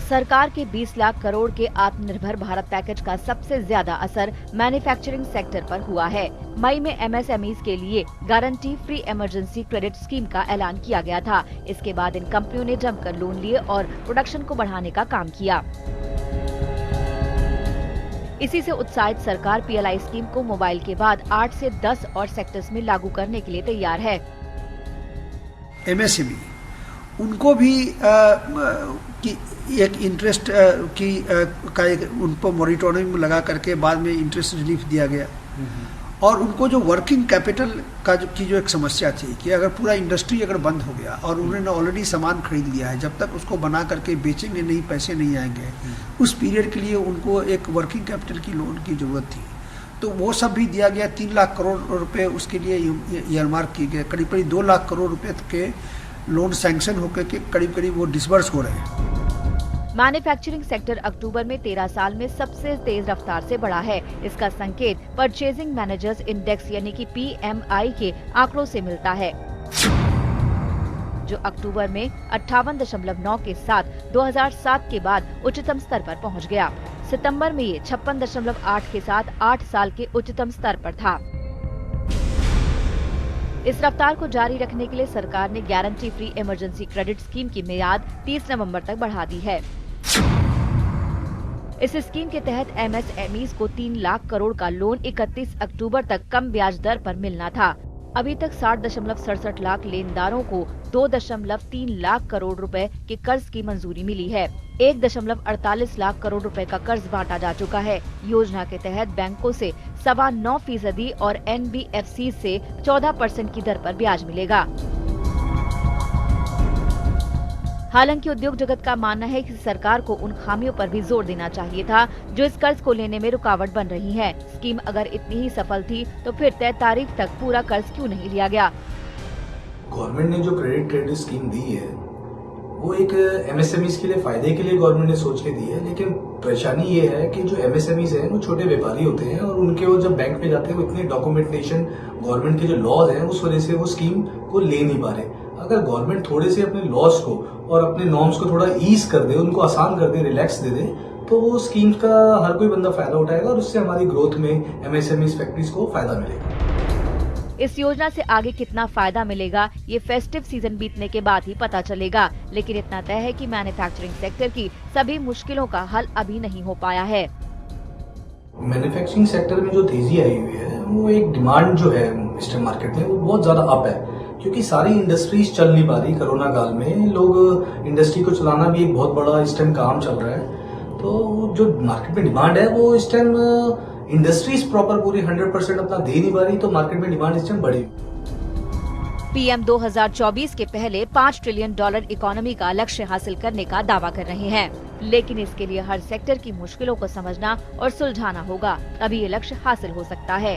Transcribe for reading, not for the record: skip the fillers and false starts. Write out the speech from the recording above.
सरकार के 20 लाख करोड़ के आत्मनिर्भर भारत पैकेज का सबसे ज्यादा असर मैन्युफैक्चरिंग सेक्टर पर हुआ है। मई में एमएसएमईज के लिए guarantee free emergency credit scheme का ऐलान किया गया था। इसके बाद इन कंपनियों ने जमकर लोन लिए और प्रोडक्शन को बढ़ाने का काम किया। इसी से उत्साहित सरकार पीएलआई स्कीम को मोबाइल के बाद 8 से 10 और सेक्टर्स में लागू करने के लिए तैयार है। एमएसएमई उनको भी एक इंटरेस्ट का एक उन पर मॉरिटोरियम लगा करके बाद में इंटरेस्ट रिलीफ दिया गया। और उनको जो वर्किंग कैपिटल की जो एक समस्या थी कि अगर पूरा इंडस्ट्री अगर बंद हो गया और उन्होंने ऑलरेडी सामान खरीद लिया है, जब तक उसको बना करके बेचेंगे नहीं, पैसे नहीं आएंगे, उस पीरियड के लिए उनको एक वर्किंग कैपिटल की लोन की ज़रूरत थी। तो वो सब भी दिया गया। 3 लाख करोड़ रुपए उसके लिए ईयरमार्क किए गए। करीब करीब 2 लाख करोड़ रुपए के लोन सैंक्शन होकर के करीब वो डिसबर्स हो रहे हैं। मैन्युफैक्चरिंग सेक्टर अक्टूबर में 13 साल में सबसे तेज रफ्तार से बढ़ा है। इसका संकेत परचेजिंग मैनेजर्स इंडेक्स यानी कि PMI के आंकड़ों से मिलता है, जो अक्टूबर में 58.9 के साथ 2007 के बाद उच्चतम स्तर पर पहुंच गया। सितंबर में ये 56.8 के साथ 8 साल के उच्चतम स्तर पर था। इस रफ्तार को जारी रखने के लिए सरकार ने guarantee free emergency credit scheme की मियाद 30 नवंबर तक बढ़ा दी है। इस स्कीम के तहत एमएसएमईज को 3 लाख करोड़ का लोन 31 अक्टूबर तक कम ब्याज दर पर मिलना था। अभी तक 60.67 लाख लेनदारों को 2.3 लाख करोड़ रुपए के कर्ज की मंजूरी मिली है। 1.48 लाख करोड़ रुपए का कर्ज बांटा जा चुका है। योजना के तहत बैंकों से 9.25% और NBFC से 14% की दर पर ब्याज मिलेगा। हालांकि उद्योग जगत का मानना है कि सरकार को उन खामियों पर भी जोर देना चाहिए था जो इस कर्ज को लेने में रुकावट बन रही हैं। स्कीम अगर इतनी ही सफल थी तो फिर तय तारीख तक पूरा कर्ज क्यों नहीं लिया गया? गवर्नमेंट ने जो क्रेडिट स्कीम दी है वो एक एमएसएमईज के लिए फायदे के लिए गवर्नमेंट ने सोच के दी है, लेकिन परेशानी ये है कि जो एमएसएमईज हैं वो छोटे व्यापारी होते हैं और उनके वो जब बैंक में जाते हैं वो इतनी डॉक्यूमेंटेशन गवर्नमेंट के जो लॉज हैं उस वजह से वो स्कीम को ले नहीं पा रहे। अगर गवर्नमेंट थोड़े से अपने लॉज को और अपने नॉर्म्स को थोड़ा ईज कर दे, उनको आसान कर दे, रिलैक्स दे दे, तो वो स्कीम का हर कोई बंदा फायदा उठाएगा और उससे हमारी ग्रोथ में एमएसएमई फैक्ट्रीज को फायदा मिलेगा। इस योजना से आगे कितना फायदा मिलेगा ये फेस्टिव सीजन बीतने के बाद ही पता चलेगा, लेकिन इतना तय है कि मैन्युफैक्चरिंग सेक्टर की सभी मुश्किलों का हल अभी नहीं हो पाया है। मैन्युफैक्चरिंग सेक्टर में जो तेजी आई हुई है वो एक डिमांड जो है वेस्टर्न मार्केट में वो बहुत ज्यादा अप है, क्योंकि सारी इंडस्ट्रीज चल नहीं पा रही। कोरोना काल में लोग इंडस्ट्री को चलाना भी एक बहुत बड़ा इस टाइम काम चल रहा है। तो जो मार्केट में डिमांड है वो इस टाइम इंडस्ट्रीज प्रॉपर पूरी 100% अपना दे नहीं पा रही, तो मार्केट में डिमांड इस टाइम बढ़ी। PM 2024 के पहले $5 ट्रिलियन इकोनॉमी का लक्ष्य हासिल करने का दावा कर रहे हैं, लेकिन इसके लिए हर सेक्टर की मुश्किलों को समझना और सुलझाना होगा, तभी ये लक्ष्य हासिल हो सकता है।